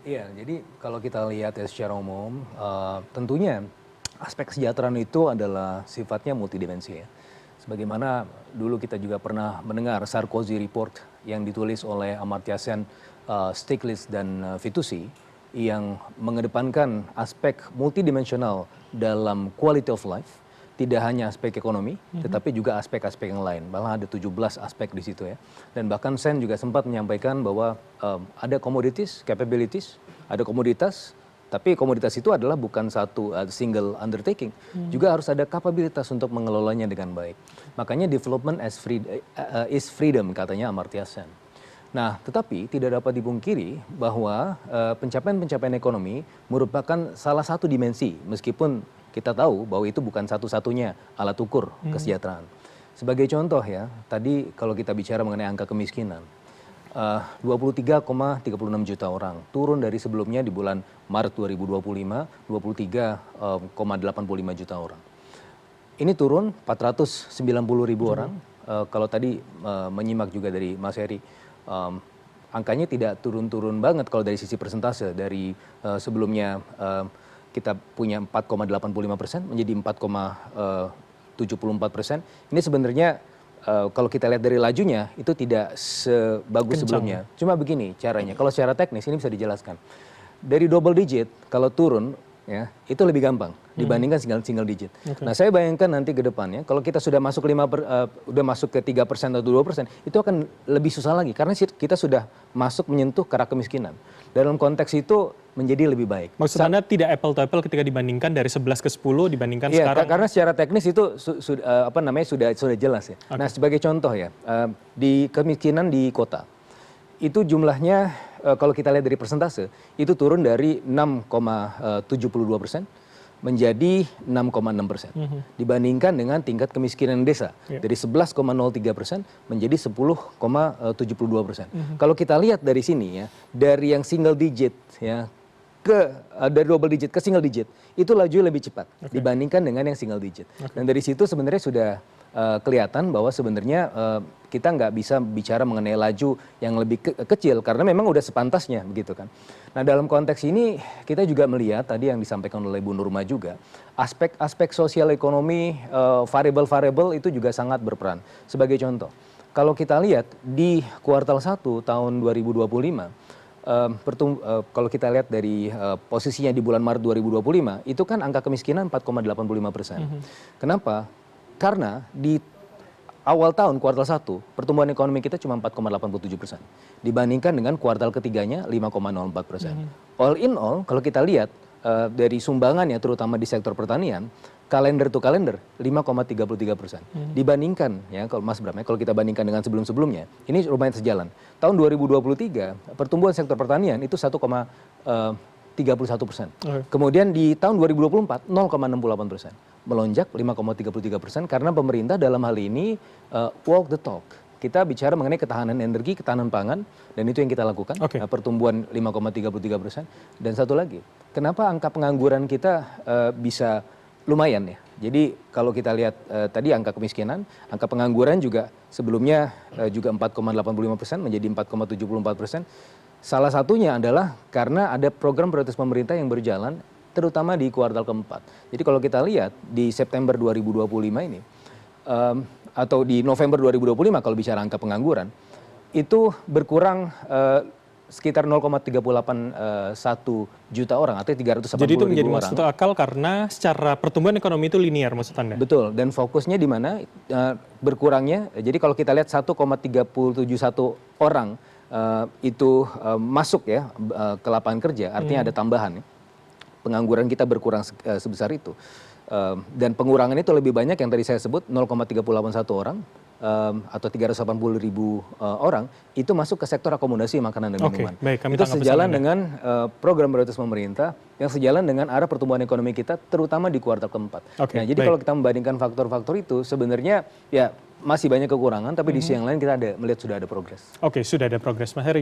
Iya, jadi kalau kita lihat ya secara umum, tentunya aspek kesejahteraan itu adalah sifatnya multidimensi ya. Sebagaimana dulu kita juga pernah mendengar Sarkozy Report yang ditulis oleh Amartya Sen, Stiglitz dan Fitoussi yang mengedepankan aspek multidimensional dalam quality of life. Tidak hanya aspek ekonomi, tetapi juga aspek-aspek yang lain. Malah ada 17 aspek di situ ya. Dan bahkan Sen juga sempat menyampaikan bahwa ada commodities, capabilities, ada komoditas, tapi komoditas itu adalah bukan satu single undertaking. Juga harus ada kapabilitas untuk mengelolanya dengan baik. Makanya development is freedom, katanya Amartya Sen. Nah, tetapi tidak dapat dipungkiri bahwa pencapaian-pencapaian ekonomi merupakan salah satu dimensi, meskipun kita tahu bahwa itu bukan satu-satunya alat ukur kesejahteraan. Sebagai contoh ya, tadi kalau kita bicara mengenai angka kemiskinan, 23,36 juta orang, turun dari sebelumnya di bulan Maret 2025, 23,85 juta orang. Ini turun 490 ribu orang, kalau tadi menyimak juga dari Mas Heri, angkanya tidak turun-turun banget kalau dari sisi persentase, dari sebelumnya kita punya 4,85% menjadi 4,74%. Ini sebenarnya kalau kita lihat dari lajunya itu tidak sebagus sebelumnya. Cuma begini caranya, kalau secara teknis ini bisa dijelaskan. Dari double digit kalau turun ya itu lebih gampang dibandingkan single digit. Nah, saya bayangkan nanti ke depannya kalau kita sudah masuk udah masuk ke 3% atau 2%, itu akan lebih susah lagi karena kita sudah masuk menyentuh kerak kemiskinan. Dalam konteks itu menjadi lebih baik. Maksud Anda tidak apple to apple ketika dibandingkan dari 11 ke 10 dibandingkan sekarang? Karena secara teknis itu sudah jelas ya. Nah, sebagai contoh ya, di kemiskinan di kota itu jumlahnya kalau kita lihat dari persentase itu turun dari 6,72% menjadi 6,6%. Dibandingkan dengan tingkat kemiskinan desa dari 11,03% menjadi 10,72%. Kalau kita lihat dari sini ya, dari yang single digit ya dari double digit ke single digit itu laju lebih cepat dibandingkan dengan yang single digit. Dan dari situ sebenarnya sudah kelihatan bahwa sebenarnya kita nggak bisa bicara mengenai laju yang lebih kecil karena memang udah sepantasnya begitu kan. Nah, dalam konteks ini kita juga melihat tadi yang disampaikan oleh Bu Nurma juga aspek sosial ekonomi, variabel-variabel itu juga sangat berperan. Sebagai contoh, kalau kita lihat di kuartal 1 tahun 2025 kalau kita lihat dari posisinya di bulan Maret 2025 itu kan angka kemiskinan 4,85%. Kenapa? Karena di awal tahun kuartal 1 pertumbuhan ekonomi kita cuma 4,87% dibandingkan dengan kuartal ketiganya 5,04%. All in all kalau kita lihat dari sumbangannya terutama di sektor pertanian kalender to kalender 5,33%. Dibandingkan ya kalau Mas Bram ya kalau kita bandingkan dengan sebelum-sebelumnya ini lumayan sejalan. Tahun 2023 pertumbuhan sektor pertanian itu 1,31%. Kemudian di tahun 2024 0,68%. Melonjak 5,33% karena pemerintah dalam hal ini walk the talk. Kita bicara mengenai ketahanan energi, ketahanan pangan, dan itu yang kita lakukan. Pertumbuhan 5,33%. Dan satu lagi, kenapa angka pengangguran kita bisa lumayan ya. Jadi kalau kita lihat tadi angka kemiskinan, angka pengangguran juga sebelumnya juga 4,85% menjadi 4,74%. Salah satunya adalah karena ada program prioritas pemerintah yang berjalan terutama di kuartal keempat. Jadi kalau kita lihat di September 2025 ini atau di November 2025 kalau bicara angka pengangguran itu berkurang sekitar 0,381 juta orang atau 380 ribu orang. Jadi itu menjadi masuk akal karena secara pertumbuhan ekonomi itu linear maksud Anda? Betul, dan fokusnya di mana berkurangnya. Jadi kalau kita lihat 1,371 orang itu masuk ya ke lapangan kerja, artinya ada tambahan ya. Pengangguran kita berkurang sebesar itu. Dan pengurangan itu lebih banyak yang tadi saya sebut 0,381 orang atau 380 ribu orang itu masuk ke sektor akomodasi makanan dan minuman. Itu sejalan dengan program prioritas pemerintah yang sejalan dengan arah pertumbuhan ekonomi kita terutama di kuartal keempat. Nah, jadi kalau kita membandingkan faktor-faktor itu sebenarnya ya masih banyak kekurangan tapi di sisi yang lain kita melihat sudah ada progres. Sudah ada progres Mas Heri.